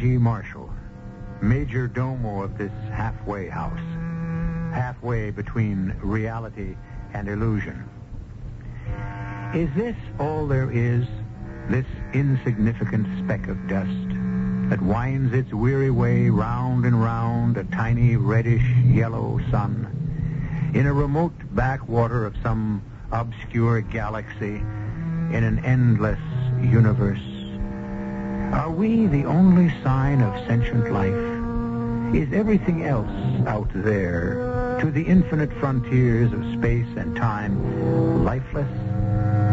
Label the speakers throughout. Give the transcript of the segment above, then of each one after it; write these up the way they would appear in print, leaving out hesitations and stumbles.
Speaker 1: G. Marshall, major domo of this halfway house, halfway between reality and illusion. Is this all there is, this insignificant speck of dust that winds its weary way round and round a tiny reddish-yellow sun in a remote backwater of some obscure galaxy in an endless universe? Are we the only sign of sentient life? Is everything else out there, to the infinite frontiers of space and time, lifeless,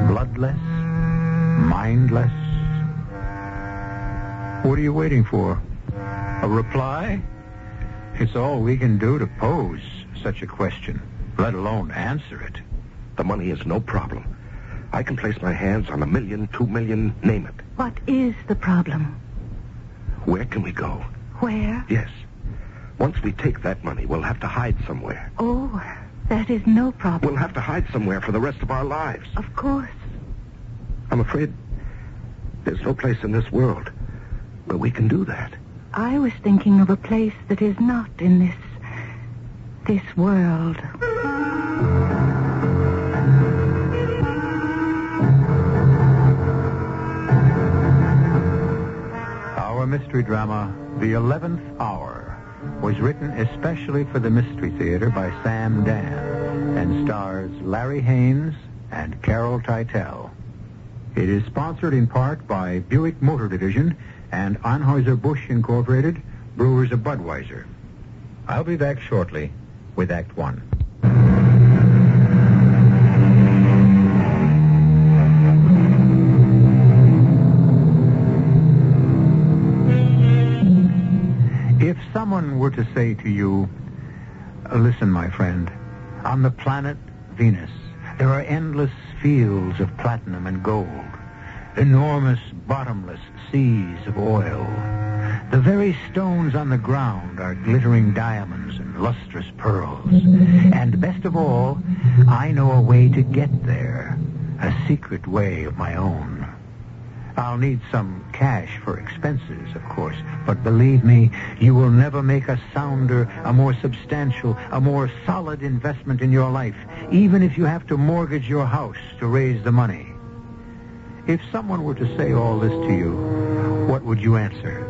Speaker 1: bloodless, mindless? What are you waiting for? A reply? It's all we can do to pose such a question, let alone answer it.
Speaker 2: The money is no problem. I can place my hands on $1 million, $2 million, name it.
Speaker 3: What is the problem?
Speaker 2: Where can we go?
Speaker 3: Where?
Speaker 2: Yes. Once we take that money, we'll have to hide somewhere.
Speaker 3: Oh, that is no problem.
Speaker 2: We'll have to hide somewhere for the rest of our lives.
Speaker 3: Of course.
Speaker 2: I'm afraid there's no place in this world where we can do that.
Speaker 3: I was thinking of a place that is not in this world.
Speaker 1: Our mystery drama, The 11th Hour, was written especially for the Mystery Theater by Sam Dan and stars Larry Haynes and Carol Teitel. It is sponsored in part by Buick Motor Division and Anheuser-Busch Incorporated, brewers of Budweiser. I'll be back shortly with Act One. If someone were to say to you, listen, my friend, on the planet Venus, there are endless fields of platinum and gold, enormous bottomless seas of oil. The very stones on the ground are glittering diamonds and lustrous pearls. And best of all, I know a way to get there, a secret way of my own. I'll need some cash for expenses, of course, but believe me, you will never make a sounder, a more substantial, a more solid investment in your life, even if you have to mortgage your house to raise the money. If someone were to say all this to you, what would you answer?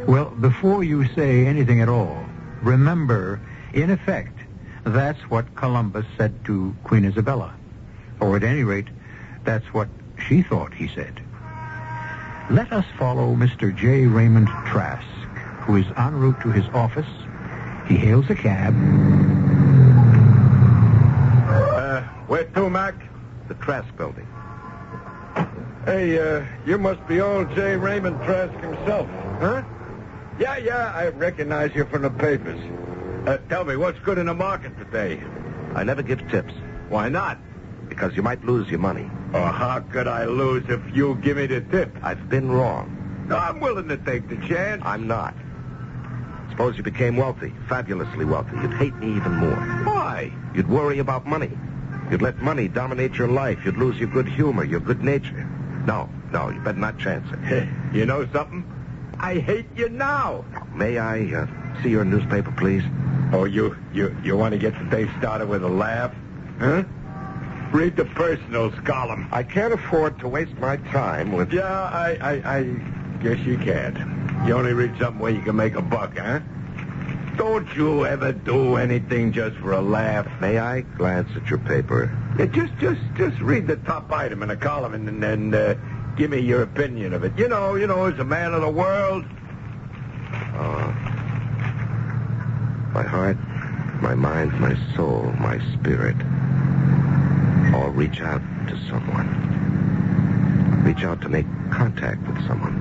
Speaker 1: Well, before you say anything at all, remember, in effect, that's what Columbus said to Queen Isabella. Or at any rate, that's what she thought he said. Let us follow Mr. J. Raymond Trask, who is en route to his office. He hails a cab.
Speaker 4: Where to, Mac?
Speaker 2: The Trask building.
Speaker 4: Hey, you must be old J. Raymond Trask himself, huh? Yeah, I recognize you from the papers. Tell me, what's good in the market today?
Speaker 2: I never give tips.
Speaker 4: Why not?
Speaker 2: Because you might lose your money.
Speaker 4: Oh, how could I lose if you give me the tip?
Speaker 2: I've been wrong.
Speaker 4: No, I'm willing to take the chance.
Speaker 2: I'm not. Suppose you became wealthy, fabulously wealthy. You'd hate me even more.
Speaker 4: Why?
Speaker 2: You'd worry about money. You'd let money dominate your life. You'd lose your good humor, your good nature. No, you better not chance it.
Speaker 4: You know something? I hate you now.
Speaker 2: May I see your newspaper, please?
Speaker 4: Oh, you want to get the day started with a laugh? Huh? Read the personals column.
Speaker 2: I can't afford to waste my time with...
Speaker 4: Yeah, I guess you can't. You only read something where you can make a buck, huh? Don't you ever do anything just for a laugh?
Speaker 2: May I glance at your paper?
Speaker 4: Yeah, just read the top item in the column and then give me your opinion of it. You know, as a man of the world.
Speaker 2: My heart, my mind, my soul, my spirit... all reach out to someone. Reach out to make contact with someone.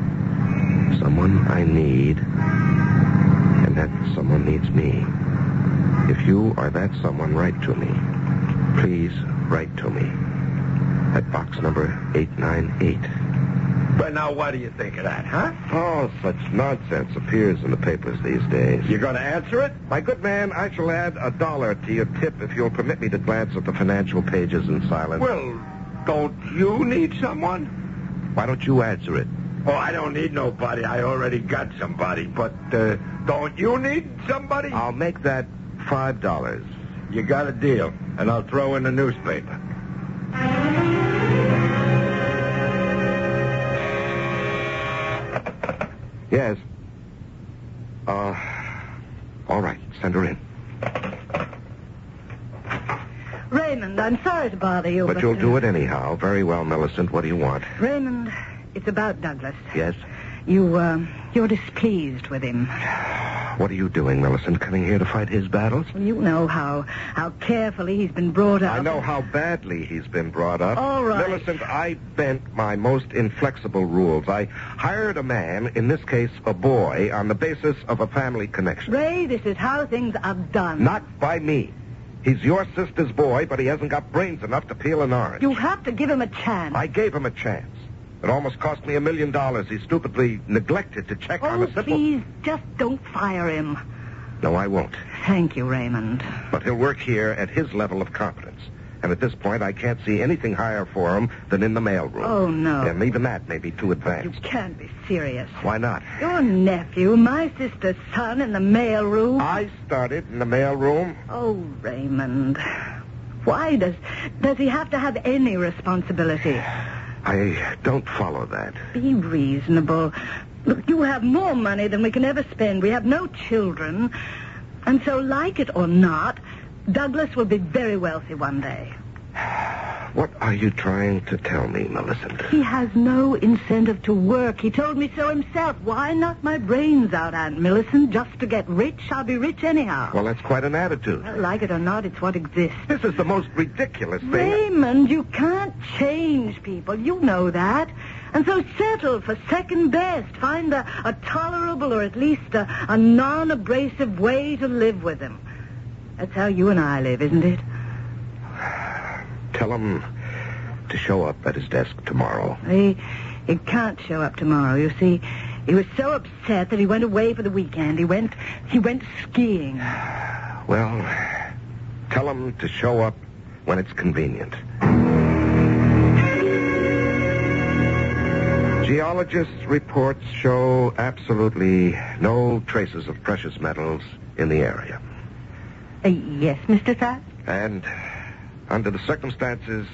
Speaker 2: Someone I need, and that someone needs me. If you are that someone, write to me. Please write to me. At box number 898.
Speaker 4: But now what do you think of that, huh?
Speaker 2: Oh, such nonsense appears in the papers these days.
Speaker 4: You going to answer it?
Speaker 2: My good man, I shall add $1 to your tip if you'll permit me to glance at the financial pages in silence.
Speaker 4: Well, don't you need someone?
Speaker 2: Why don't you answer it?
Speaker 4: Oh, I don't need nobody. I already got somebody. But don't you need somebody?
Speaker 2: I'll make that $5.
Speaker 4: You got a deal, and I'll throw in the newspaper.
Speaker 2: Yes. All right. Send her in.
Speaker 3: Raymond, I'm sorry to bother you,
Speaker 2: But you'll do it anyhow. Very well, Millicent. What do you want?
Speaker 3: Raymond, it's about Douglas.
Speaker 2: Yes?
Speaker 3: You're displeased with him.
Speaker 2: What are you doing, Millicent? Coming here to fight his battles?
Speaker 3: You know how carefully he's been brought up.
Speaker 2: I know how badly he's been brought up.
Speaker 3: All right.
Speaker 2: Millicent, I bent my most inflexible rules. I hired a man, in this case a boy, on the basis of a family connection.
Speaker 3: Ray, this is how things are done.
Speaker 2: Not by me. He's your sister's boy, but he hasn't got brains enough to peel an orange.
Speaker 3: You have to give him a chance.
Speaker 2: I gave him a chance. It almost cost me $1 million. He stupidly neglected to check on a simple...
Speaker 3: Please, just don't fire him.
Speaker 2: No, I won't.
Speaker 3: Thank you, Raymond.
Speaker 2: But he'll work here at his level of competence. And at this point, I can't see anything higher for him than in the mailroom.
Speaker 3: Oh, no.
Speaker 2: And even that may be too
Speaker 3: You
Speaker 2: advanced.
Speaker 3: can't be serious.
Speaker 2: Why not?
Speaker 3: Your nephew, my sister's son, in the mailroom.
Speaker 2: I started in the mailroom.
Speaker 3: Oh, Raymond. Why does he have to have any responsibility?
Speaker 2: I don't follow that.
Speaker 3: Be reasonable. Look, you have more money than we can ever spend. We have no children. And so, like it or not, Douglas will be very wealthy one day.
Speaker 2: What are you trying to tell me, Millicent?
Speaker 3: He has no incentive to work. He told me so himself. Why knock my brains out, Aunt Millicent? Just to get rich? I'll be rich anyhow.
Speaker 2: Well, that's quite an attitude.
Speaker 3: Well, like it or not, it's what exists.
Speaker 2: This is the most ridiculous thing.
Speaker 3: Raymond, you can't change people. You know that. And so settle for second best. Find a tolerable or at least a non-abrasive way to live with him. That's how you and I live, isn't it?
Speaker 2: Tell him to show up at his desk tomorrow.
Speaker 3: He can't show up tomorrow. You see, he was so upset that he went away for the weekend. He went skiing.
Speaker 2: Well, tell him to show up when it's convenient. Geologists' reports show absolutely no traces of precious metals in the area.
Speaker 3: Yes, Mr. Trask?
Speaker 2: And under the circumstances,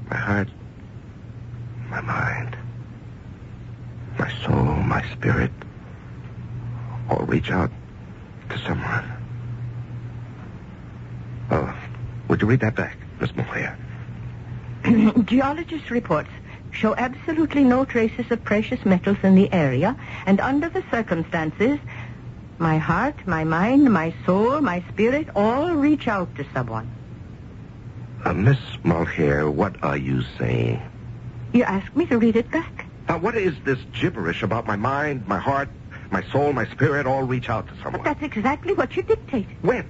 Speaker 2: my heart, my mind, my soul, my spirit, all reach out to someone. Would you read that back, Miss Moyer?
Speaker 5: Geologists' reports show absolutely no traces of precious metals in the area, and under the circumstances, my heart, my mind, my soul, my spirit all reach out to someone.
Speaker 2: Miss Mulcair, what are you saying?
Speaker 5: You asked me to read it back.
Speaker 2: Now, what is this gibberish about my mind, my heart, my soul, my spirit all reach out to someone?
Speaker 5: But that's exactly what you dictated.
Speaker 2: When?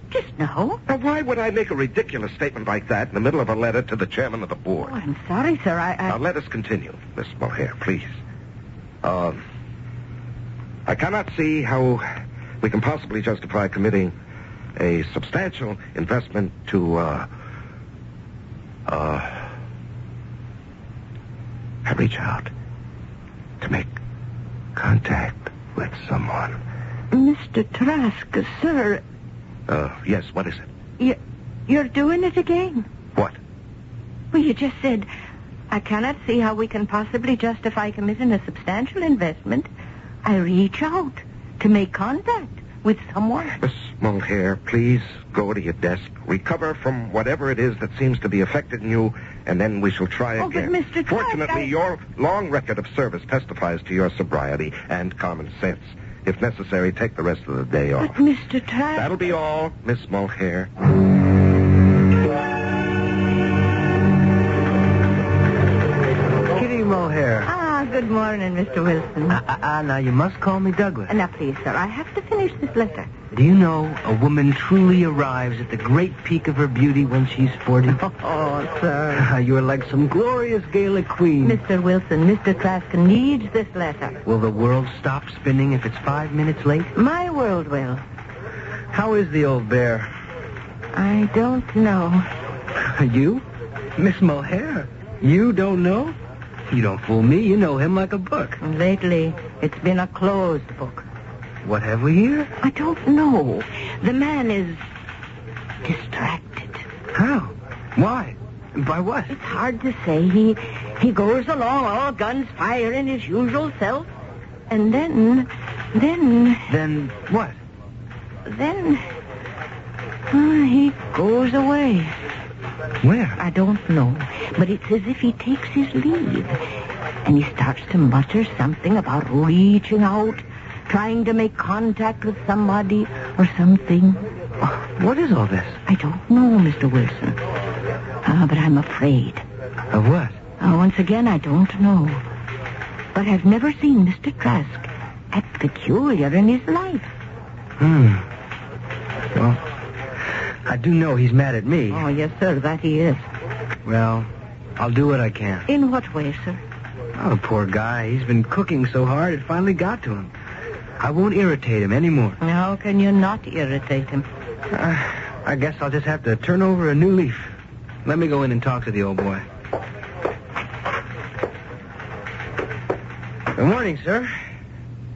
Speaker 5: Just now.
Speaker 2: Now, why would I make a ridiculous statement like that in the middle of a letter to the chairman of the board?
Speaker 5: Oh, I'm sorry, sir.
Speaker 2: Now, let us continue, Miss Mulcair, please. I cannot see how we can possibly justify committing a substantial investment to, reach out to make contact with someone.
Speaker 5: Mr. Trask, sir.
Speaker 2: Yes, what is it?
Speaker 5: You're doing it again.
Speaker 2: What?
Speaker 5: Well, you just said, I cannot see how we can possibly justify committing a substantial investment. I reach out to make contact with someone.
Speaker 2: Miss Mulcair, please go to your desk, recover from whatever it is that seems to be affecting you, and then we shall try again.
Speaker 5: But Mr. Trask,
Speaker 2: Fortunately, your long record of service testifies to your sobriety and common sense. If necessary, take the rest of the day off.
Speaker 5: But Mr. Trask...
Speaker 2: That'll be all, Miss Mulcair.
Speaker 6: Kitty Mulcair.
Speaker 5: Good morning, Mr. Wilson.
Speaker 6: Now you must call me Douglas.
Speaker 5: Now, please, sir, I have to finish this letter.
Speaker 6: Do you know a woman truly arrives at the great peak of her beauty when she's 40?
Speaker 5: Oh, sir.
Speaker 6: You're like some glorious Gaelic queen.
Speaker 5: Mr. Wilson, Mr. Trask needs this letter.
Speaker 6: Will the world stop spinning if it's 5 minutes late?
Speaker 5: My world will.
Speaker 6: How is the old bear?
Speaker 5: I don't know.
Speaker 6: You? Miss Mulcair? You don't know? You don't fool me. You know him like a book.
Speaker 5: Lately, it's been a closed book.
Speaker 6: What have we here?
Speaker 5: I don't know. The man is distracted.
Speaker 6: How? Why? By what?
Speaker 5: It's hard to say. He goes along all guns firing his usual self. And then...
Speaker 6: Then what?
Speaker 5: Then... he goes away.
Speaker 6: Where?
Speaker 5: I don't know. But it's as if he takes his leave. And he starts to mutter something about reaching out, trying to make contact with somebody or something.
Speaker 6: What is all this?
Speaker 5: I don't know, Mr. Wilson. But I'm afraid.
Speaker 6: Of what?
Speaker 5: Once again, I don't know. But I've never seen Mr. Trask act peculiar in his life.
Speaker 6: Well, I do know he's mad at me.
Speaker 5: Oh, yes, sir, that he is.
Speaker 6: Well, I'll do what I can.
Speaker 5: In what way, sir?
Speaker 6: Oh, the poor guy. He's been cooking so hard it finally got to him. I won't irritate him anymore.
Speaker 5: How can you not irritate him?
Speaker 6: I guess I'll just have to turn over a new leaf. Let me go in and talk to the old boy. Good morning, sir.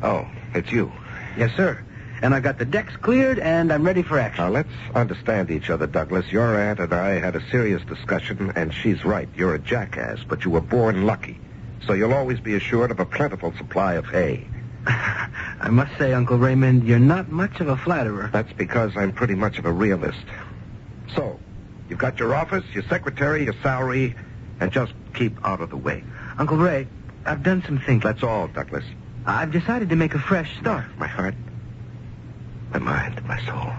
Speaker 2: Oh, it's you.
Speaker 6: Yes, sir. And I got the decks cleared, and I'm ready for action.
Speaker 2: Now, let's understand each other, Douglas. Your aunt and I had a serious discussion, and she's right. You're a jackass, but you were born lucky. So you'll always be assured of a plentiful supply of hay.
Speaker 6: I must say, Uncle Raymond, you're not much of a flatterer.
Speaker 2: That's because I'm pretty much of a realist. So, you've got your office, your secretary, your salary, and just keep out of the way.
Speaker 6: Uncle Ray, I've done some thinking.
Speaker 2: That's all, Douglas.
Speaker 6: I've decided to make a fresh start.
Speaker 2: My heart, my mind, my soul.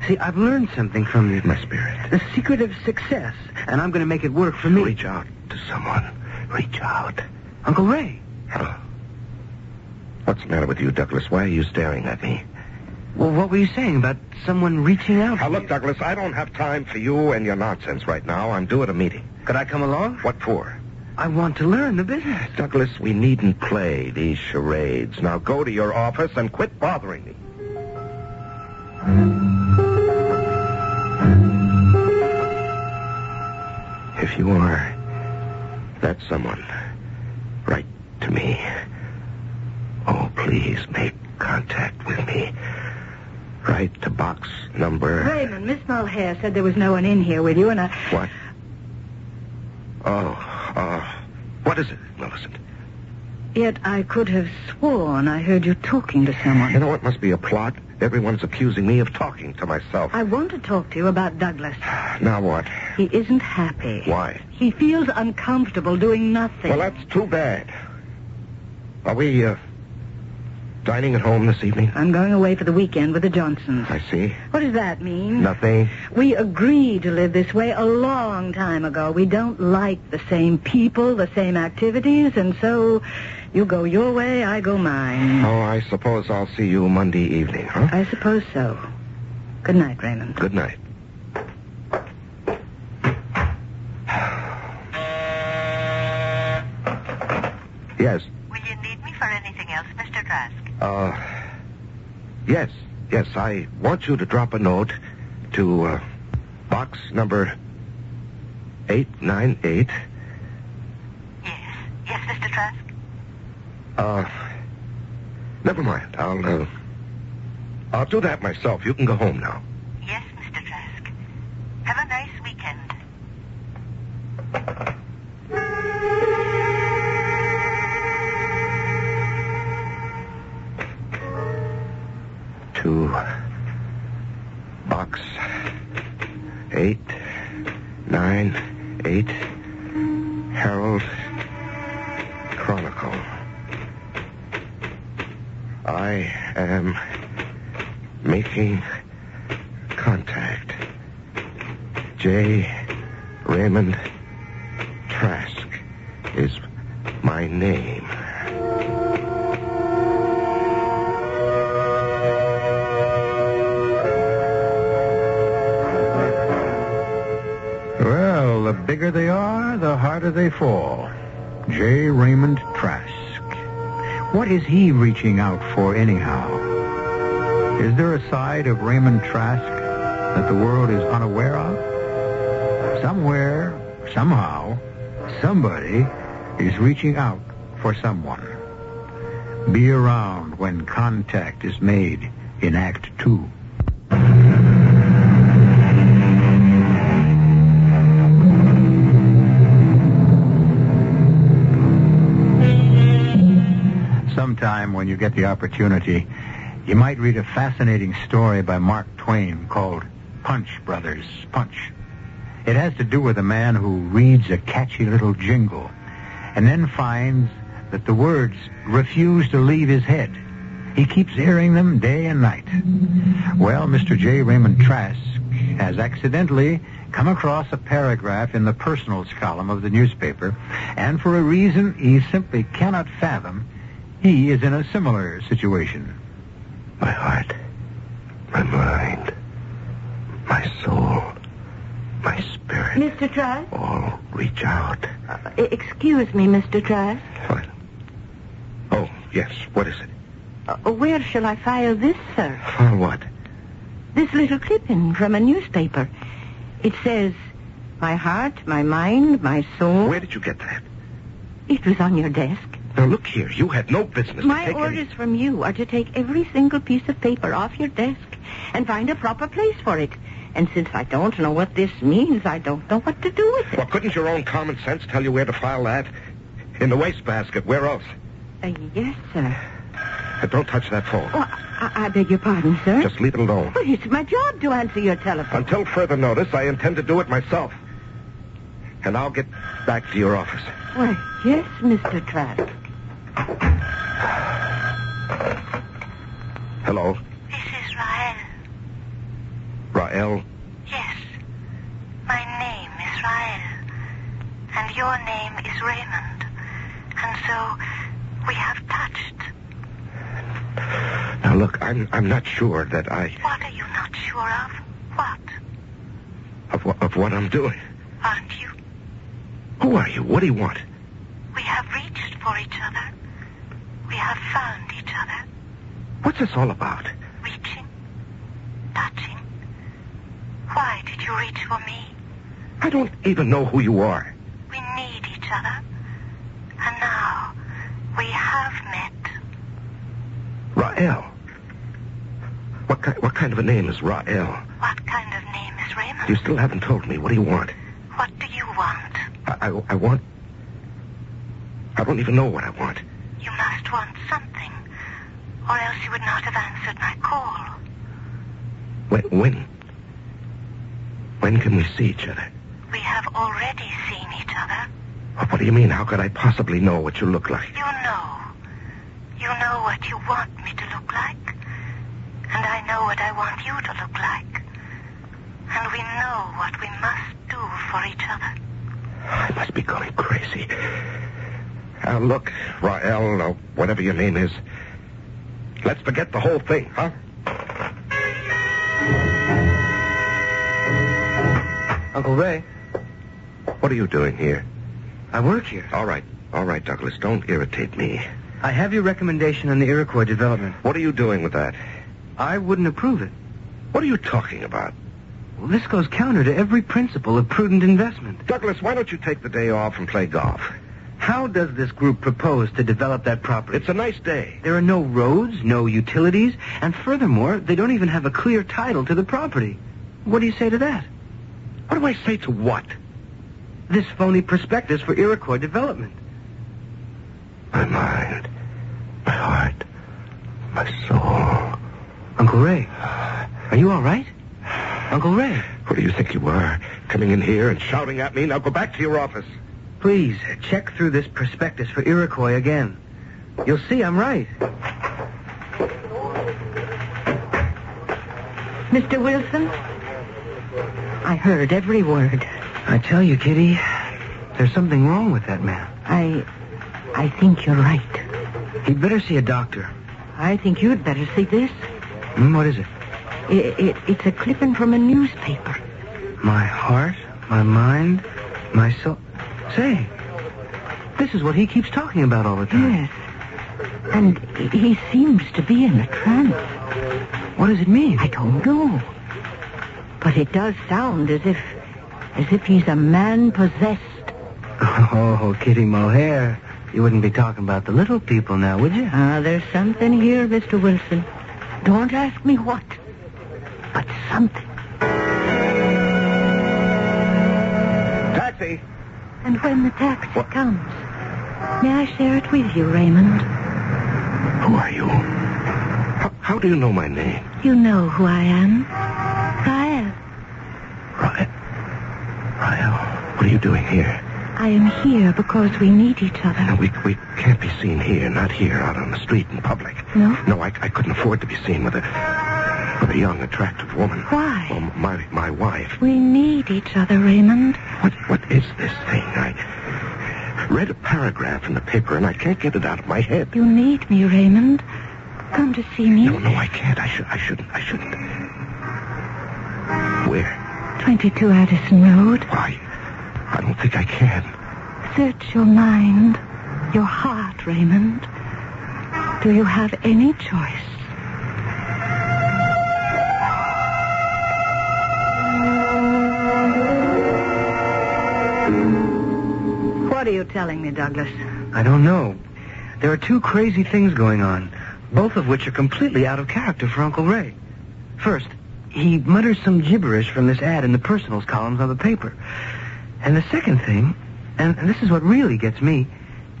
Speaker 6: See, I've learned something from you.
Speaker 2: My spirit.
Speaker 6: The secret of success, and I'm going to make it work for me.
Speaker 2: Reach out to someone. Reach out.
Speaker 6: Uncle Ray.
Speaker 2: Hello. What's the matter with you, Douglas? Why are you staring at me?
Speaker 6: Well, what were you saying about someone reaching out?
Speaker 2: Now, look, Douglas, I don't have time for you and your nonsense right now. I'm due at a meeting.
Speaker 6: Could I come along?
Speaker 2: What for?
Speaker 6: I want to learn the business.
Speaker 2: Douglas, we needn't play these charades. Now go to your office and quit bothering me. If you are that someone, write to me. Oh, please make contact with me. Write to box number...
Speaker 3: Raymond, Miss Mulhare said there was no one in here with you, and I...
Speaker 2: What? What is it, Millicent?
Speaker 3: Yet I could have sworn I heard you talking to someone.
Speaker 2: You know, it must be a plot. Everyone's accusing me of talking to myself.
Speaker 3: I want to talk to you about Douglas.
Speaker 2: Now what?
Speaker 3: He isn't happy.
Speaker 2: Why?
Speaker 3: He feels uncomfortable doing nothing.
Speaker 2: Well, that's too bad. Are we, dining at home this evening?
Speaker 3: I'm going away for the weekend with the Johnsons.
Speaker 2: I see.
Speaker 3: What does that mean?
Speaker 2: Nothing.
Speaker 3: We agreed to live this way a long time ago. We don't like the same people, the same activities, and so you go your way, I go mine.
Speaker 2: Oh, I suppose I'll see you Monday evening, huh?
Speaker 3: I suppose so. Good night, Raymond.
Speaker 2: Good night. Yes.
Speaker 5: Will you need me for anything else, Mr. Trask?
Speaker 2: Yes, I want you to drop a note to, box number 898.
Speaker 5: Yes, Mr. Trask?
Speaker 2: Never mind. I'll do that myself. You can go home now.
Speaker 5: Yes, Mr. Trask. Have a nice weekend.
Speaker 2: To box 898, Herald Chronicle. I am making contact. J. Raymond Trask is my name.
Speaker 1: Well, the bigger they are, the harder they fall. J. Raymond Trask. What is he reaching out for anyhow? Is there a side of Raymond Trask that the world is unaware of? Somewhere, somehow, somebody is reaching out for someone. Be around when contact is made in Act 2. Sometime when you get the opportunity, you might read a fascinating story by Mark Twain called Punch, Brothers, Punch. It has to do with a man who reads a catchy little jingle and then finds that the words refuse to leave his head. He keeps hearing them day and night. Well, Mr. J. Raymond Trask has accidentally come across a paragraph in the personals column of the newspaper, and for a reason he simply cannot fathom, he is in a similar situation.
Speaker 2: My heart, my mind, my soul, my spirit.
Speaker 5: Mr. Trask?
Speaker 2: All reach out.
Speaker 5: Excuse me, Mr. Trask.
Speaker 2: What? Oh, yes. What is it?
Speaker 5: Where shall I file this, sir?
Speaker 2: File what?
Speaker 5: This little clipping from a newspaper. It says, my heart, my mind, my soul.
Speaker 2: Where did you get that?
Speaker 5: It was on your desk.
Speaker 2: Now, look here. You had no business
Speaker 5: My
Speaker 2: to take
Speaker 5: orders from you are to take every single piece of paper off your desk and find a proper place for it. And since I don't know what this means, I don't know what to do with it.
Speaker 2: Well, couldn't your own common sense tell you where to file that? In the wastebasket. Where else?
Speaker 5: Yes, sir.
Speaker 2: Don't touch that phone.
Speaker 5: Oh, I beg your pardon, sir.
Speaker 2: Just leave it alone.
Speaker 5: But it's my job to answer your telephone.
Speaker 2: Until further notice, I intend to do it myself. And I'll get back to your office.
Speaker 5: Why, yes, Mr. Trask.
Speaker 2: Hello?
Speaker 7: This is Rael.
Speaker 2: Rael?
Speaker 7: Yes. My name is Rael. And your name is Raymond. And so we have touched.
Speaker 2: Now, look, I'm not sure that I...
Speaker 7: What are you not sure of? What?
Speaker 2: Of what I'm doing.
Speaker 7: Aren't you?
Speaker 2: Who are you? What do you want?
Speaker 7: We have reached for each other. We have found each other.
Speaker 2: What's this all about?
Speaker 7: Reaching. Touching. Why did you reach for me?
Speaker 2: I don't even know who you are.
Speaker 7: We need each other. And now we have met.
Speaker 2: Rael. What kind of a name is Rael?
Speaker 7: What kind of name is Raymond?
Speaker 2: You still haven't told me. What do you want?
Speaker 7: What do you want?
Speaker 2: I want... I don't even know what I want.
Speaker 7: You must want something, or else you would not have answered my call.
Speaker 2: When can we see each other?
Speaker 7: We have already seen each other.
Speaker 2: What do you mean? How could I possibly know what you look like?
Speaker 7: You know. You know what you want me to look like. And I know what I want you to look like. And we know what we must do for each other.
Speaker 2: I must be going crazy. Look, Rael, or whatever your name is, let's forget the whole thing, huh?
Speaker 6: Uncle Ray,
Speaker 2: What are you doing here?
Speaker 6: I work here.
Speaker 2: All right, Douglas, don't irritate me.
Speaker 6: I have your recommendation on the Iroquois development.
Speaker 2: What are you doing with that?
Speaker 6: I wouldn't approve it.
Speaker 2: What are you talking about?
Speaker 6: Well, this goes counter to every principle of prudent investment.
Speaker 2: Douglas, why don't you take the day off and play golf?
Speaker 6: How does this group propose to develop that property?
Speaker 2: It's a nice day.
Speaker 6: There are no roads, no utilities, and furthermore, they don't even have a clear title to the property. What do you say to that?
Speaker 2: What do I say to what?
Speaker 6: This phony prospectus for Iroquois development.
Speaker 2: My mind, my heart, my soul.
Speaker 6: Uncle Ray, are you all right? Uncle Ray.
Speaker 2: Who do you think you are? Coming in here and shouting at me? Now go back to your office.
Speaker 6: Please, check through this prospectus for Iroquois again. You'll see I'm right.
Speaker 5: Mr. Wilson? I heard every word.
Speaker 6: I tell you, Kitty, there's something wrong with that man.
Speaker 5: I think you're right.
Speaker 6: He'd better see a doctor.
Speaker 5: I think you'd better see this.
Speaker 6: What is it?
Speaker 5: It's a clipping from a newspaper.
Speaker 6: My heart, my mind, my soul. Say, this is what he keeps talking about all the time.
Speaker 5: Yes. And he seems to be in a trance.
Speaker 6: What does it mean?
Speaker 5: I don't know. But it does sound as if he's a man possessed.
Speaker 6: Oh, Kitty Mohair. You wouldn't be talking about the little people now, would you?
Speaker 5: There's something here, Mr. Wilson. Don't ask me what, but something.
Speaker 2: Taxi!
Speaker 3: And when the taxi comes, may I share it with you, Raymond?
Speaker 2: Who are you? How do you know my name?
Speaker 3: You know who I am. Rael.
Speaker 2: Rael, what are you doing here?
Speaker 3: I am here because we need each other.
Speaker 2: No, we can't be seen here, not here, out on the street in public.
Speaker 3: No?
Speaker 2: No, I couldn't afford to be seen with a young, attractive woman.
Speaker 3: Why?
Speaker 2: Well, my wife.
Speaker 3: We need each other, Raymond.
Speaker 2: What is this thing? I read a paragraph in the paper, and I can't get it out of my head.
Speaker 3: You need me, Raymond. Come to see me.
Speaker 2: No, I can't. I shouldn't. Where?
Speaker 3: 22 Addison Road.
Speaker 2: Why? I don't think I can.
Speaker 3: Search your mind, your heart, Raymond. Do you have any choice?
Speaker 5: What are you telling me, Douglas?
Speaker 6: I don't know. There are two crazy things going on, both of which are completely out of character for Uncle Ray. First, he mutters some gibberish from this ad in the personals columns of the paper. And the second thing, and this is what really gets me,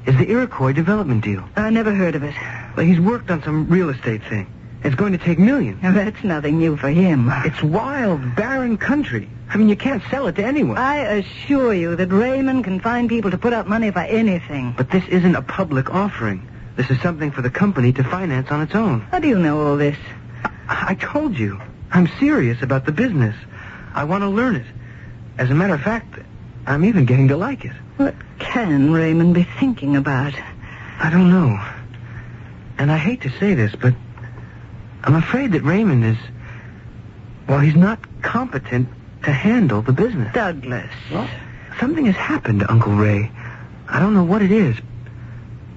Speaker 6: is the Iroquois development deal.
Speaker 5: I never heard of it.
Speaker 6: Well, he's worked on some real estate thing. It's going to take millions.
Speaker 5: Now, that's nothing new for him.
Speaker 6: It's wild, barren country. I mean, you can't sell it to anyone.
Speaker 5: I assure you that Raymond can find people to put up money for anything.
Speaker 6: But this isn't a public offering. This is something for the company to finance on its own.
Speaker 5: How do you know all this?
Speaker 6: I told you. I'm serious about the business. I want to learn it. As a matter of fact, I'm even getting to like it.
Speaker 5: What can Raymond be thinking about?
Speaker 6: I don't know. And I hate to say this, but I'm afraid that Raymond is... Well, he's not competent to handle the business.
Speaker 5: Douglas.
Speaker 6: Well, something has happened to Uncle Ray. I don't know what it is,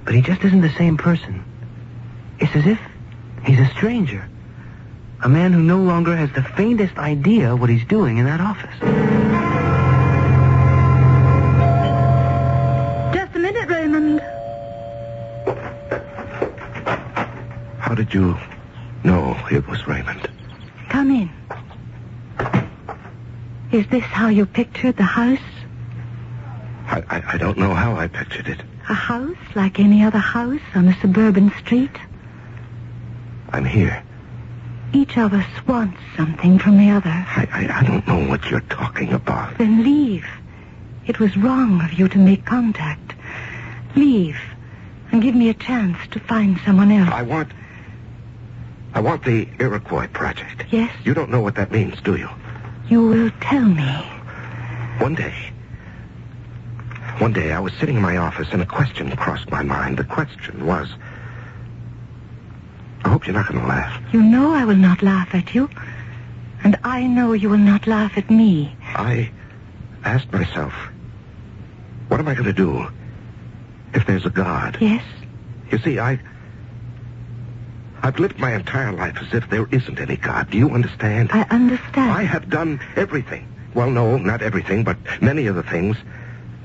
Speaker 6: but he just isn't the same person. It's as if he's a stranger. A man who no longer has the faintest idea what he's doing in that office.
Speaker 3: Just a minute, Raymond.
Speaker 2: How did you know it was Raymond?
Speaker 3: Come in. Is this how you pictured the house?
Speaker 2: I don't know how I pictured it.
Speaker 3: A house like any other house on a suburban street?
Speaker 2: I'm here.
Speaker 3: Each of us wants something from the other.
Speaker 2: I don't know what you're talking about.
Speaker 3: Then leave. It was wrong of you to make contact. Leave and give me a chance to find someone else.
Speaker 2: I want the Iroquois project.
Speaker 3: Yes?
Speaker 2: You don't know what that means, do you?
Speaker 3: You will tell me.
Speaker 2: One day I was sitting in my office and a question crossed my mind. The question was... I hope you're not going to laugh.
Speaker 3: You know I will not laugh at you. And I know you will not laugh at me.
Speaker 2: I asked myself, what am I going to do if there's a God?
Speaker 3: Yes?
Speaker 2: You see, I've lived my entire life as if there isn't any God. Do you understand?
Speaker 3: I understand.
Speaker 2: I have done everything. Well, no, not everything, but many of the things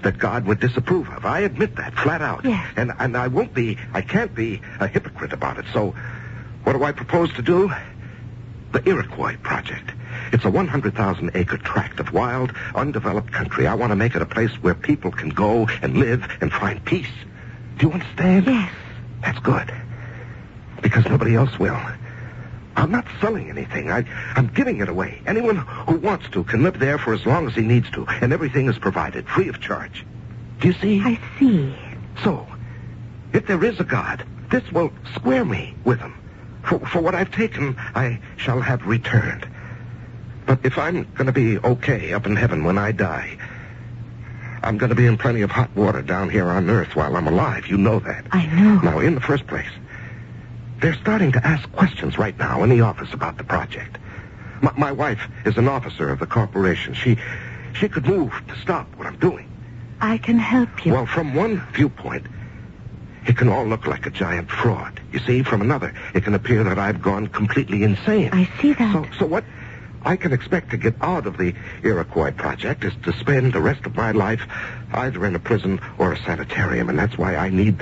Speaker 2: that God would disapprove of. I admit that, flat out.
Speaker 3: Yes.
Speaker 2: And I can't be a hypocrite about it. So, what do I propose to do? The Iroquois project. It's a 100,000-acre tract of wild, undeveloped country. I want to make it a place where people can go and live and find peace. Do you understand?
Speaker 3: Yes.
Speaker 2: That's good. Because nobody else will. I'm not selling anything. I'm giving it away. Anyone who wants to can live there for as long as he needs to, and everything is provided, free of charge. Do you see?
Speaker 3: I see.
Speaker 2: So, if there is a God, this will square me with him. For what I've taken, I shall have returned. But if I'm going to be okay up in heaven when I die, I'm going to be in plenty of hot water down here on Earth while I'm alive. You know that.
Speaker 3: I know.
Speaker 2: Now, in the first place, they're starting to ask questions right now in the office about the project. My wife is an officer of the corporation. She could move to stop what I'm doing.
Speaker 3: I can help you.
Speaker 2: Well, from one viewpoint, it can all look like a giant fraud. You see, from another, it can appear that I've gone completely insane.
Speaker 3: I see that.
Speaker 2: So what I can expect to get out of the Iroquois project is to spend the rest of my life either in a prison or a sanitarium, and that's why I need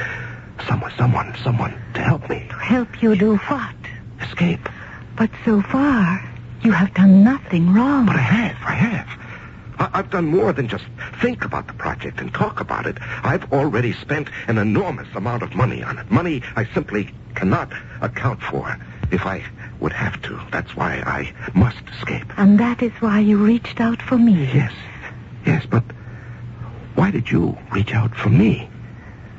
Speaker 2: someone to help me.
Speaker 5: To help you do what?
Speaker 2: Escape.
Speaker 5: But so far, you have done nothing wrong.
Speaker 2: But I have. I've done more than just think about the project and talk about it. I've already spent an enormous amount of money on it. Money I simply cannot account for if I would have to. That's why I must escape.
Speaker 5: And that is why you reached out for me.
Speaker 2: Yes, but why did you reach out for me?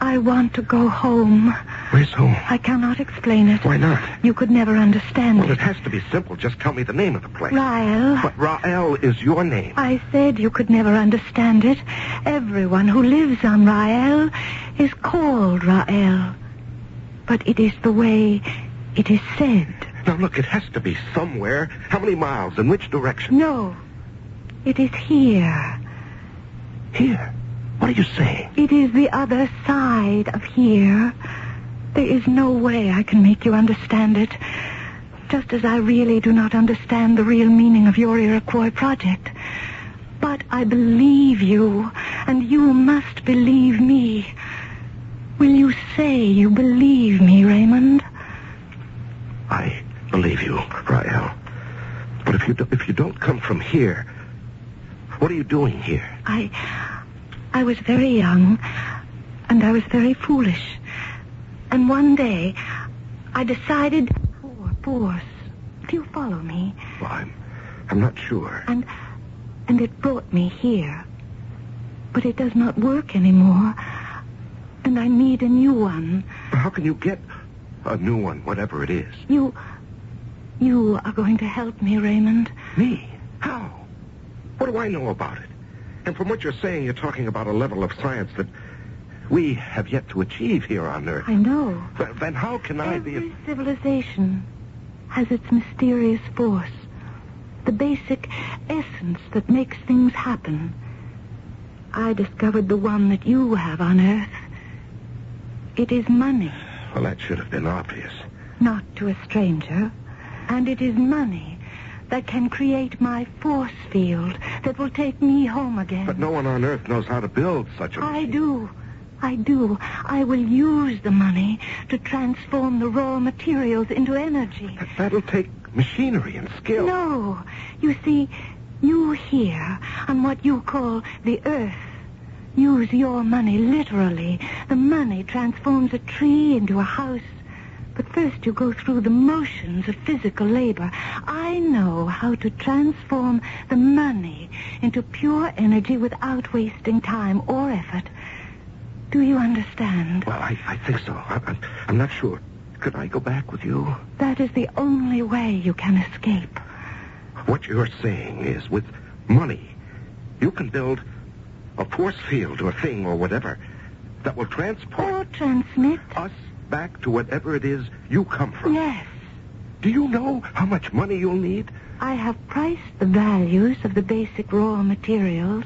Speaker 5: I want to go home.
Speaker 2: Where's home?
Speaker 5: I cannot explain it.
Speaker 2: Why not?
Speaker 5: You could never understand
Speaker 2: Well,
Speaker 5: it.
Speaker 2: it has to be simple. Just tell me the name of the place.
Speaker 5: Rael.
Speaker 2: But Rael is your name.
Speaker 5: I said you could never understand it. Everyone who lives on Rael is called Rael. But it is the way it is said.
Speaker 2: Now, look, it has to be somewhere. How many miles? In which direction?
Speaker 5: No. It is here.
Speaker 2: Here? What are you saying?
Speaker 5: It is the other side of here. There is no way I can make you understand it. Just as I really do not understand the real meaning of your Iroquois project. But I believe you, and you must believe me. Will you say you believe me, Raymond?
Speaker 2: I believe you, Rael. But if you don't come from here, what are you doing here?
Speaker 5: I was very young, and I was very foolish. And one day, I decided for force. Do you follow me?
Speaker 2: Well, I'm not sure.
Speaker 5: And it brought me here. But it does not work anymore. And I need a new one.
Speaker 2: How can you get a new one, whatever it is?
Speaker 5: You are going to help me, Raymond.
Speaker 2: Me? How? What do I know about it? And from what you're saying, you're talking about a level of science that we have yet to achieve here on Earth.
Speaker 5: I know.
Speaker 2: Then how can I be...
Speaker 5: Every civilization has its mysterious force. The basic essence that makes things happen. I discovered the one that you have on Earth. It is money.
Speaker 2: Well, that should have been obvious.
Speaker 5: Not to a stranger. And it is money that can create my force field that will take me home again.
Speaker 2: But no one on Earth knows how to build such a machine.
Speaker 5: I do. I will use the money to transform the raw materials into energy.
Speaker 2: That'll take machinery and skill.
Speaker 5: No. You see, you here, on what you call the Earth, use your money literally. The money transforms a tree into a house. But first you go through the motions of physical labor. I know how to transform the money into pure energy without wasting time or effort. Do you understand?
Speaker 2: Well, I think so. I'm not sure. Could I go back with you?
Speaker 5: That is the only way you can escape.
Speaker 2: What you're saying is with money, you can build a force field or thing or whatever that will transport...
Speaker 5: Or transmit.
Speaker 2: Us back to whatever it is you come from.
Speaker 5: Yes.
Speaker 2: Do you know how much money you'll need?
Speaker 5: I have priced the values of the basic raw materials.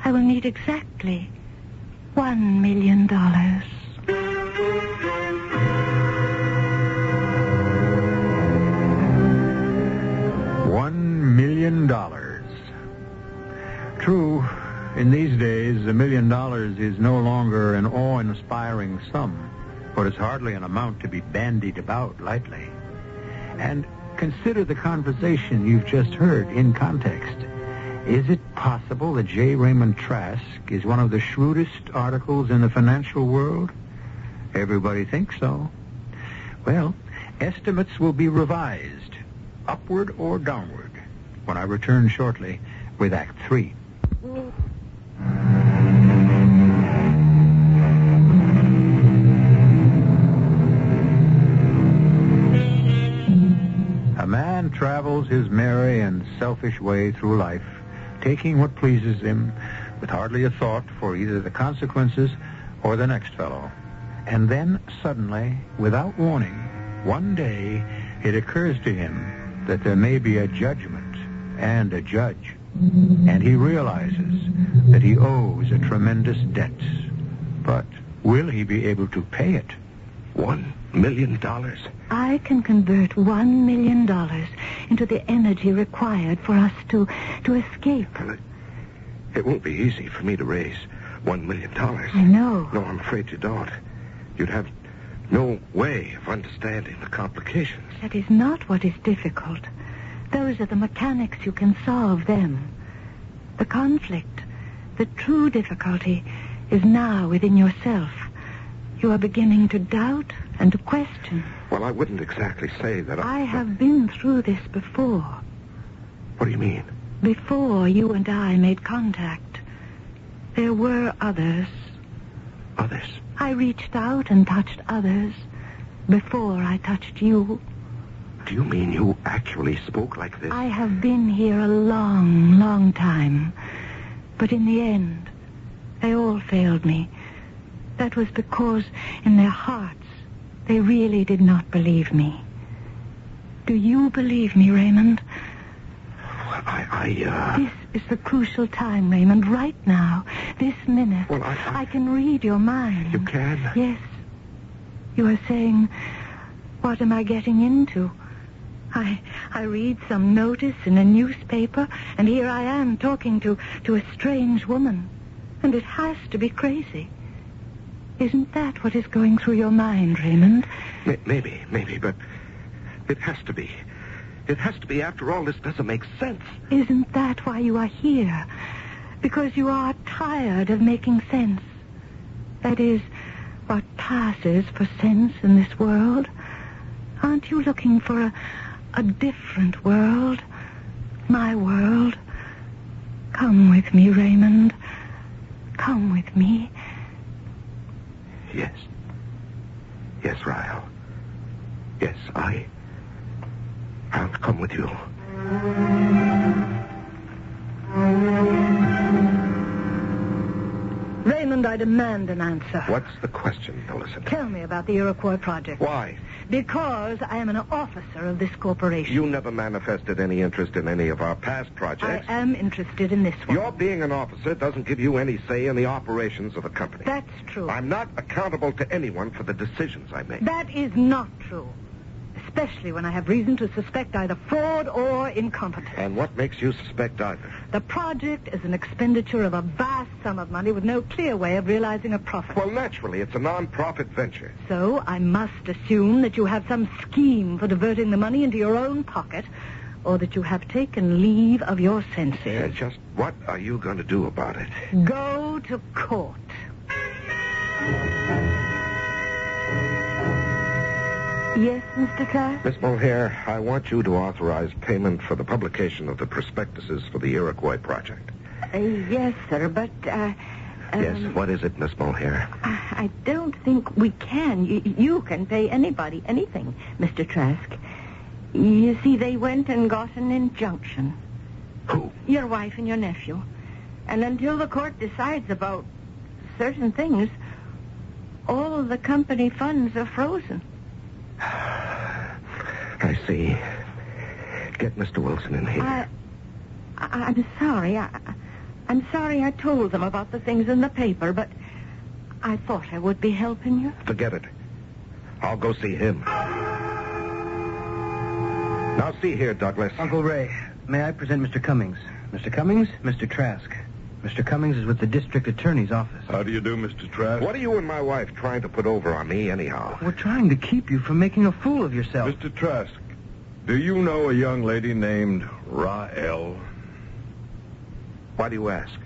Speaker 5: I will need exactly $1 million.
Speaker 1: $1 million. True, in these days, $1 million is no longer an awe-inspiring sum, but it's hardly an amount to be bandied about lightly. And consider the conversation you've just heard in context. Is it possible that J. Raymond Trask is one of the shrewdest articles in the financial world? Everybody thinks so. Well, estimates will be revised, upward or downward, when I return shortly with Act 3. A man travels his merry and selfish way through life, taking what pleases him, with hardly a thought for either the consequences or the next fellow. And then, suddenly, without warning, one day, it occurs to him that there may be a judgment and a judge. And he realizes that he owes a tremendous debt. But will he be able to pay it?
Speaker 2: $1 million?
Speaker 5: I can convert $1 million into the energy required for us to escape.
Speaker 2: Well, it won't be easy for me to raise $1 million.
Speaker 5: I know.
Speaker 2: No, I'm afraid you don't. You'd have no way of understanding the complications.
Speaker 5: That is not what is difficult. Those are the mechanics. You can solve them. The conflict, the true difficulty, is now within yourself. You are beginning to doubt and to question.
Speaker 2: Well, I wouldn't exactly say that
Speaker 5: I have been through this before.
Speaker 2: What do you mean?
Speaker 5: Before you and I made contact, there were others.
Speaker 2: Others?
Speaker 5: I reached out and touched others before I touched you.
Speaker 2: Do you mean you actually spoke like this?
Speaker 5: I have been here a long, long time. But in the end, they all failed me. That was because in their hearts, they really did not believe me. Do you believe me, Raymond?
Speaker 2: Well,
Speaker 5: This is the crucial time, Raymond. Right now, this minute.
Speaker 2: Well,
Speaker 5: I can read your mind.
Speaker 2: You can?
Speaker 5: Yes. You are saying, what am I getting into? I read some notice in a newspaper, and here I am talking to a strange woman. And it has to be crazy. Isn't that what is going through your mind, Raymond?
Speaker 2: Maybe, but it has to be. It has to be. After all, this doesn't make sense.
Speaker 5: Isn't that why you are here? Because you are tired of making sense. That is, what passes for sense in this world. Aren't you looking for a different world? My world? Come with me, Raymond. Come with me.
Speaker 2: Yes. Yes, Ryle. Yes, I'll come with you.
Speaker 3: Raymond, I demand an answer.
Speaker 2: What's the question, Millicent?
Speaker 3: Tell me about the Iroquois project.
Speaker 2: Why?
Speaker 3: Because I am an officer of this corporation.
Speaker 2: You never manifested any interest in any of our past projects.
Speaker 3: I am interested in this one.
Speaker 2: Your being an officer doesn't give you any say in the operations of the company.
Speaker 3: That's true.
Speaker 2: I'm not accountable to anyone for the decisions I make.
Speaker 3: That is not true. Especially when I have reason to suspect either fraud or incompetence.
Speaker 2: And what makes you suspect either?
Speaker 3: The project is an expenditure of a vast sum of money with no clear way of realizing a profit.
Speaker 2: Well, naturally, it's a non-profit venture.
Speaker 3: So I must assume that you have some scheme for diverting the money into your own pocket, or that you have taken leave of your senses.
Speaker 2: And just what are you going to do about it?
Speaker 3: Go to court.
Speaker 5: Yes, Mr. Trask?
Speaker 2: Miss Mulhare, I want you to authorize payment for the publication of the prospectuses for the Iroquois project.
Speaker 5: Yes, sir, but,
Speaker 2: Yes, what is it, Miss Mulhare?
Speaker 5: I don't think we can. You can pay anybody anything, Mr. Trask. You see, they went and got an injunction.
Speaker 2: Who?
Speaker 5: Your wife and your nephew. And until the court decides about certain things, all of the company funds are frozen.
Speaker 2: I see. Get Mr. Wilson in here.
Speaker 5: I'm sorry. I'm sorry I told them about the things in the paper, but I thought I would be helping you.
Speaker 2: Forget it. I'll go see him. Now, see here, Douglas.
Speaker 6: Uncle Ray, may I present Mr. Cummings? Mr. Cummings, Mr. Trask. Mr. Cummings is with the district attorney's office.
Speaker 4: How do you do, Mr. Trask?
Speaker 2: What are you and my wife trying to put over on me, anyhow?
Speaker 6: We're trying to keep you from making a fool of yourself.
Speaker 4: Mr. Trask, do you know a young lady named Rael?
Speaker 2: Why do you ask?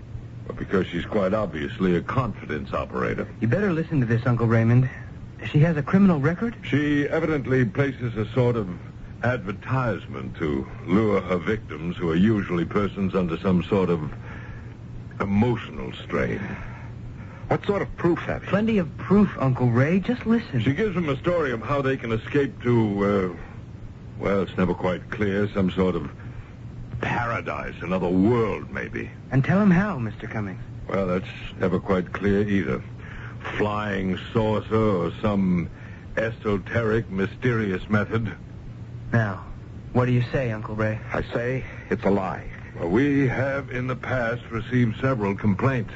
Speaker 4: Well, because she's quite obviously a confidence operator.
Speaker 6: You better listen to this, Uncle Raymond. She has a criminal record?
Speaker 4: She evidently places a sort of advertisement to lure her victims, who are usually persons under some sort of emotional strain.
Speaker 2: What sort of proof have you?
Speaker 6: Plenty of proof, Uncle Ray. Just listen.
Speaker 4: She gives them a story of how they can escape to, well, it's never quite clear, some sort of paradise, another world, maybe.
Speaker 6: And tell him how, Mr. Cummings.
Speaker 4: Well, that's never quite clear either. Flying saucer or some esoteric, mysterious method.
Speaker 6: Now, what do you say, Uncle Ray?
Speaker 2: I say it's a lie.
Speaker 4: Well, we have in the past received several complaints.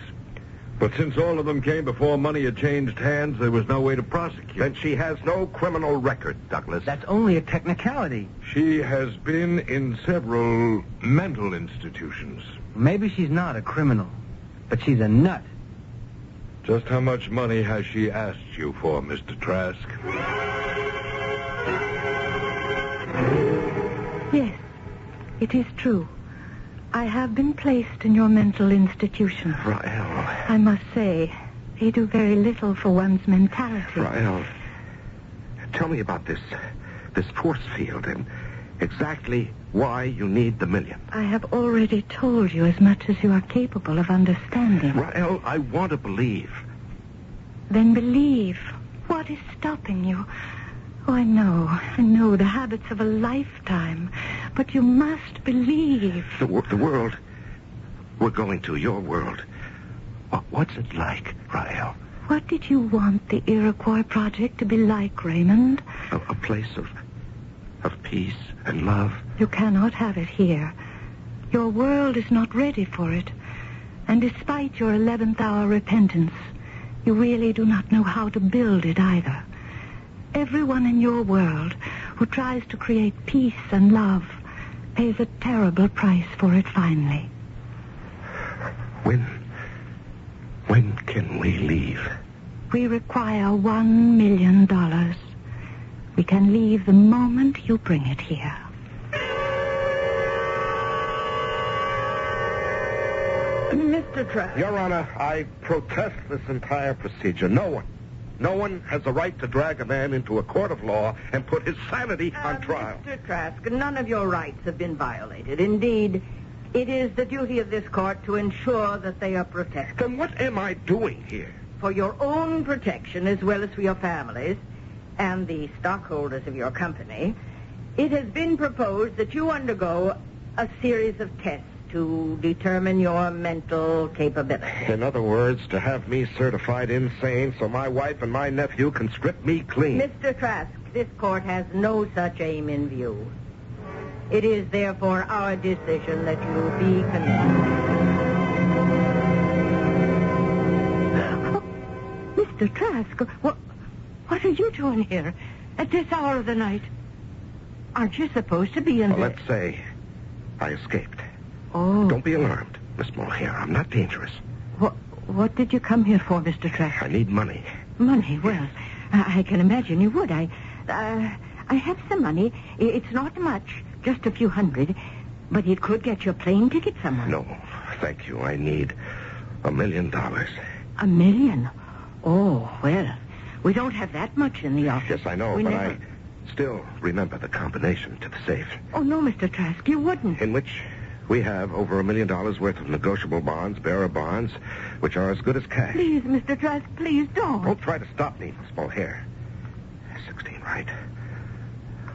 Speaker 4: But since all of them came before money had changed hands, there was no way to prosecute.
Speaker 2: Then she has no criminal record, Douglas.
Speaker 6: That's only a technicality.
Speaker 4: She has been in several mental institutions.
Speaker 6: Maybe she's not a criminal, but she's a nut.
Speaker 4: Just how much money has she asked you for, Mr. Trask?
Speaker 3: Yes, it is true. I have been placed in your mental institution.
Speaker 2: Rael.
Speaker 3: I must say, they do very little for one's mentality.
Speaker 2: Rael, tell me about this force field and exactly why you need the $1 million.
Speaker 3: I have already told you as much as you are capable of understanding.
Speaker 2: Rael, I want to believe.
Speaker 3: Then believe. What is stopping you? Oh, I know the habits of a lifetime. But you must believe.
Speaker 2: The world we're going to, your world. What's it like, Rael?
Speaker 3: What did you want the Iroquois Project to be like, Raymond?
Speaker 2: A place of peace and love.
Speaker 3: You cannot have it here. Your world is not ready for it. And despite your 11th hour repentance, you really do not know how to build it either. Everyone in your world who tries to create peace and love pays a terrible price for it finally.
Speaker 2: When can we leave?
Speaker 3: We require $1 million. We can leave the moment you bring it here. Mr. Trask.
Speaker 2: Your Honor, I protest this entire procedure. No one has a right to drag a man into a court of law and put his sanity on trial.
Speaker 5: Mr. Trask, none of your rights have been violated. Indeed, it is the duty of this court to ensure that they are protected.
Speaker 2: Then what am I doing here?
Speaker 5: For your own protection, as well as for your families and the stockholders of your company, it has been proposed that you undergo a series of tests to determine your mental capability.
Speaker 2: In other words, to have me certified insane so my wife and my nephew can strip me clean.
Speaker 5: Mr. Trask, this court has no such aim in view. It is therefore our decision that you be convicted.
Speaker 3: Mr. Trask, what are you doing here at this hour of the night? Aren't you supposed to be in
Speaker 2: Well,
Speaker 3: there?
Speaker 2: let's say I escaped.
Speaker 3: Oh.
Speaker 2: Don't be alarmed, Miss Mulhare. I'm not dangerous.
Speaker 3: What did you come here for, Mr. Trask?
Speaker 2: I need money.
Speaker 3: Money? Well, I can imagine you would. I have some money. It's not much, just a few hundred, but it could get you a plane ticket somewhere.
Speaker 2: No, thank you. I need $1 million.
Speaker 3: $1 million? Oh, well, we don't have that much in the office.
Speaker 2: Yes, I know,
Speaker 3: We
Speaker 2: but
Speaker 3: never-
Speaker 2: I still remember the combination to the safe,
Speaker 3: Oh, no, Mr. Trask, you wouldn't.
Speaker 2: in which we have over $1 million worth of negotiable bonds, bearer bonds, which are as good as cash.
Speaker 3: Please, Mr. Trask, please don't.
Speaker 2: Don't try to stop me, Miss Mulhare. 16, right?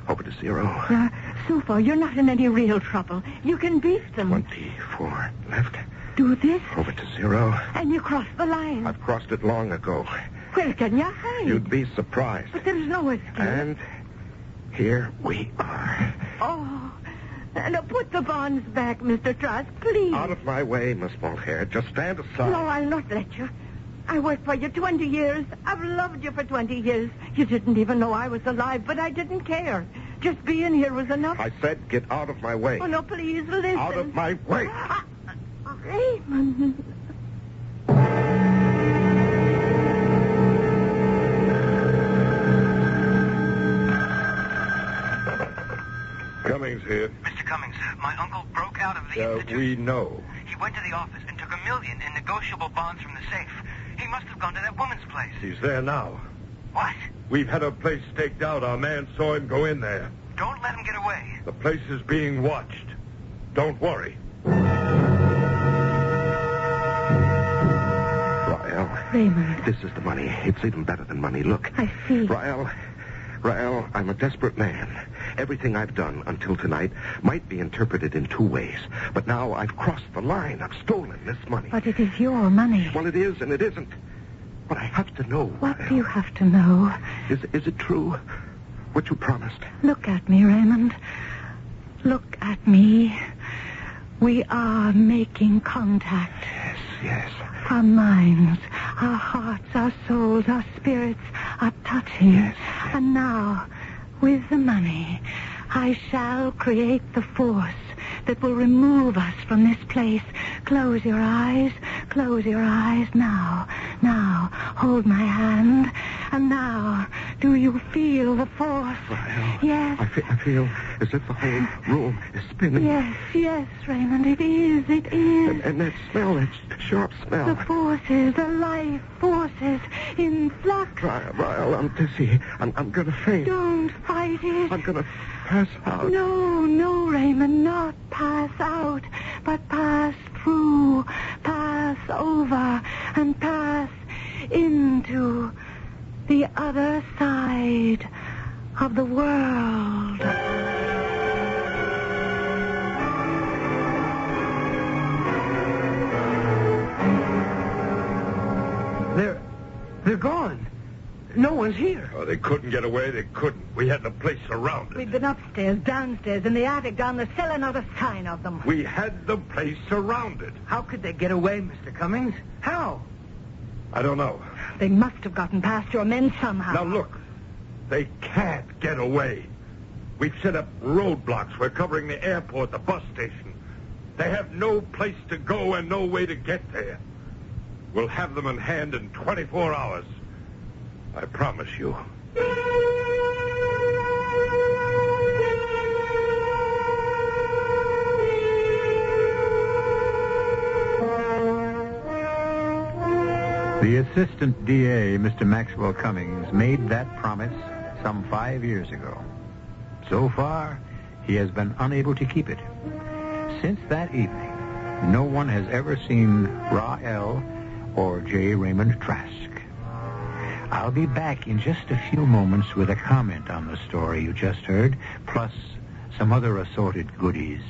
Speaker 2: Over to 0.
Speaker 3: So far, you're not in any real trouble. You can beat them.
Speaker 2: 24 left.
Speaker 3: Do this,
Speaker 2: Over to 0.
Speaker 3: and you cross the line.
Speaker 2: I've crossed it long ago.
Speaker 3: Where can you hide?
Speaker 2: You'd be surprised.
Speaker 3: But there's no escape.
Speaker 2: And here we are.
Speaker 3: Oh, now put the bonds back, Mr. Trask, please.
Speaker 2: Out of my way, Miss Mulhare. Just stand aside.
Speaker 3: No, I'll not let you. I worked for you 20 years. I've loved you for 20 years. You didn't even know I was alive, but I didn't care. Just being here was enough.
Speaker 2: I said get out of my way.
Speaker 3: Oh, no, please, listen.
Speaker 2: Out of my way.
Speaker 3: Raymond.
Speaker 4: Cummings here.
Speaker 8: Mr. Cummings, my uncle broke out of the institute.
Speaker 4: We know.
Speaker 8: He went to the office and took $1 million in negotiable bonds from the safe. He must have gone to that woman's place.
Speaker 4: He's there now.
Speaker 8: What?
Speaker 4: We've had a place staked out. Our man saw him go in there.
Speaker 8: Don't let him get away.
Speaker 4: The place is being watched. Don't worry.
Speaker 2: Rael.
Speaker 3: Raymond.
Speaker 2: This is the money. It's even better than money. Look.
Speaker 3: I see.
Speaker 2: Rael, I'm a desperate man. Everything I've done until tonight might be interpreted in two ways. But now I've crossed the line. I've stolen this money.
Speaker 3: But it is your money.
Speaker 2: Well, it is and it isn't. But I have to know,
Speaker 3: What
Speaker 2: Rael.
Speaker 3: do you have to know?
Speaker 2: Is it true? What you promised?
Speaker 3: Look at me, Raymond. Look at me. We are making contact.
Speaker 2: Yes.
Speaker 3: Our minds, our hearts, our souls, our spirits are touching.
Speaker 2: Yes.
Speaker 3: And now, with the money, I shall create the force that will remove us from this place. Close your eyes. Close your eyes now. Now, hold my hand. And now, do you feel the force?
Speaker 2: Well,
Speaker 3: Yes.
Speaker 2: I feel as if the whole room is spinning.
Speaker 3: Yes, Raymond, it is.
Speaker 2: And that smell, that sharp smell.
Speaker 3: The forces, the life forces in flux.
Speaker 2: Ryle, I'm dizzy. I'm going to faint.
Speaker 3: Don't fight it.
Speaker 2: I'm going to pass out.
Speaker 3: No, Raymond, not pass out, but pass through, pass over, and pass into the other side of the world.
Speaker 6: They're gone. No one's here.
Speaker 4: Oh, they couldn't get away. They couldn't. We had the place surrounded.
Speaker 3: We've been upstairs, downstairs, in the attic, down the cellar, not a sign of them.
Speaker 4: We had the place surrounded.
Speaker 6: How could they get away, Mr. Cummings? How?
Speaker 4: I don't know.
Speaker 3: They must have gotten past your men somehow.
Speaker 4: Now, look. They can't get away. We've set up roadblocks. We're covering the airport, the bus station. They have no place to go and no way to get there. We'll have them in hand in 24 hours. I promise you.
Speaker 1: The assistant DA, Mr. Maxwell Cummings, made that promise some 5 years ago. So far, he has been unable to keep it. Since that evening, no one has ever seen Rael or J. Raymond Trask. I'll be back in just a few moments with a comment on the story you just heard, plus some other assorted goodies.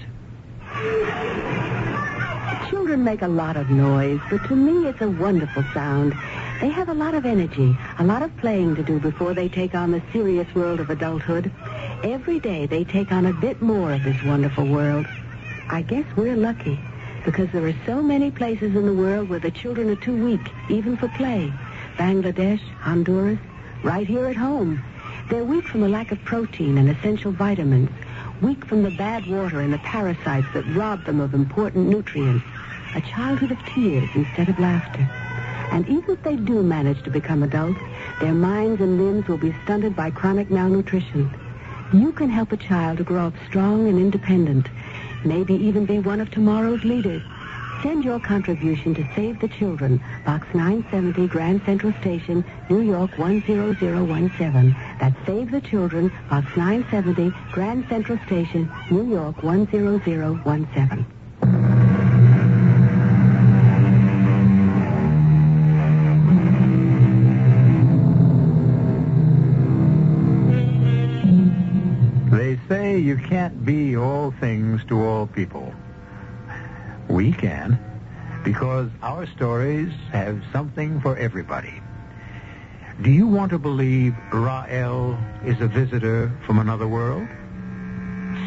Speaker 5: Children make a lot of noise, but to me it's a wonderful sound. They have a lot of energy, a lot of playing to do before they take on the serious world of adulthood. Every day they take on a bit more of this wonderful world. I guess we're lucky, because there are so many places in the world where the children are too weak, even for play. Bangladesh, Honduras, right here at home. They're weak from a lack of protein and essential vitamins, weak from the bad water and the parasites that rob them of important nutrients. A childhood of tears instead of laughter. And even if they do manage to become adults, their minds and limbs will be stunted by chronic malnutrition. You can help a child to grow up strong and independent, maybe even be one of tomorrow's leaders. Send your contribution to Save the Children, Box 970, Grand Central Station, New York 10017. That's Save the Children, Box 970, Grand Central Station, New York 10017.
Speaker 1: They say you can't be all things to all people. We can, because our stories have something for everybody. Do you want to believe Rael is a visitor from another world?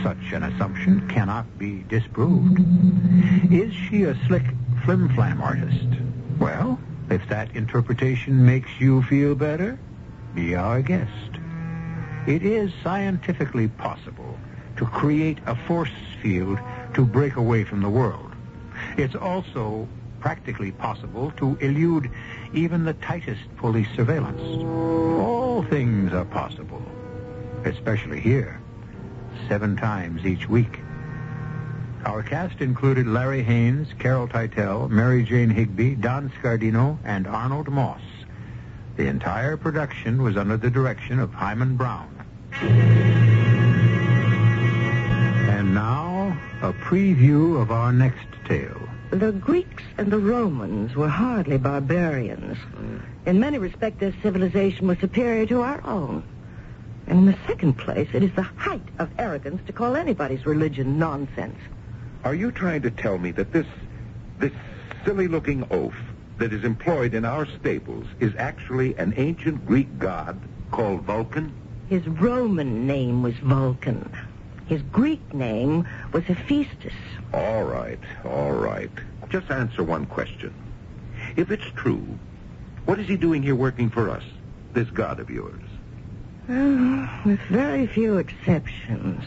Speaker 1: Such an assumption cannot be disproved. Is she a slick flim-flam artist? Well, if that interpretation makes you feel better, be our guest. It is scientifically possible to create a force field to break away from the world. It's also practically possible to elude even the tightest police surveillance. All things are possible, especially here, 7 times each week. Our cast included Larry Haynes, Carol Teitel, Mary Jane Higby, Don Scardino, and Arnold Moss. The entire production was under the direction of Hyman Brown. And now, a preview of our next tale.
Speaker 3: The Greeks and the Romans were hardly barbarians. In many respects, their civilization was superior to our own. And in the second place, it is the height of arrogance to call anybody's religion nonsense.
Speaker 2: Are you trying to tell me that this silly-looking oaf that is employed in our stables is actually an ancient Greek god called Vulcan?
Speaker 3: His Roman name was Vulcan.
Speaker 5: His Greek name was Hephaestus.
Speaker 9: All right. Just answer one question. If it's true, what is he doing here working for us, this god of yours?
Speaker 5: With very few exceptions.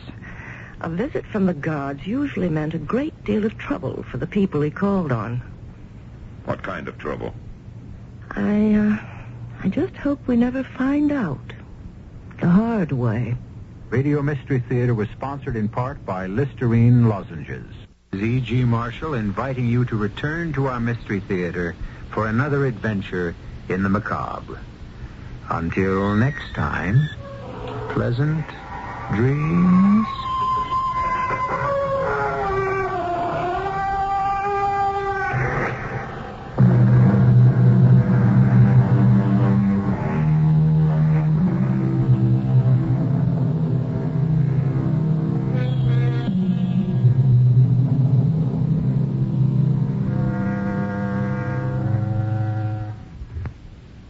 Speaker 5: A visit from the gods usually meant a great deal of trouble for the people he called on.
Speaker 9: What kind of trouble?
Speaker 5: I just hope we never find out. The hard way.
Speaker 1: Radio Mystery Theater was sponsored in part by Listerine lozenges. E.G. Marshall inviting you to return to our Mystery Theater for another adventure in the macabre. Until next time, pleasant dreams.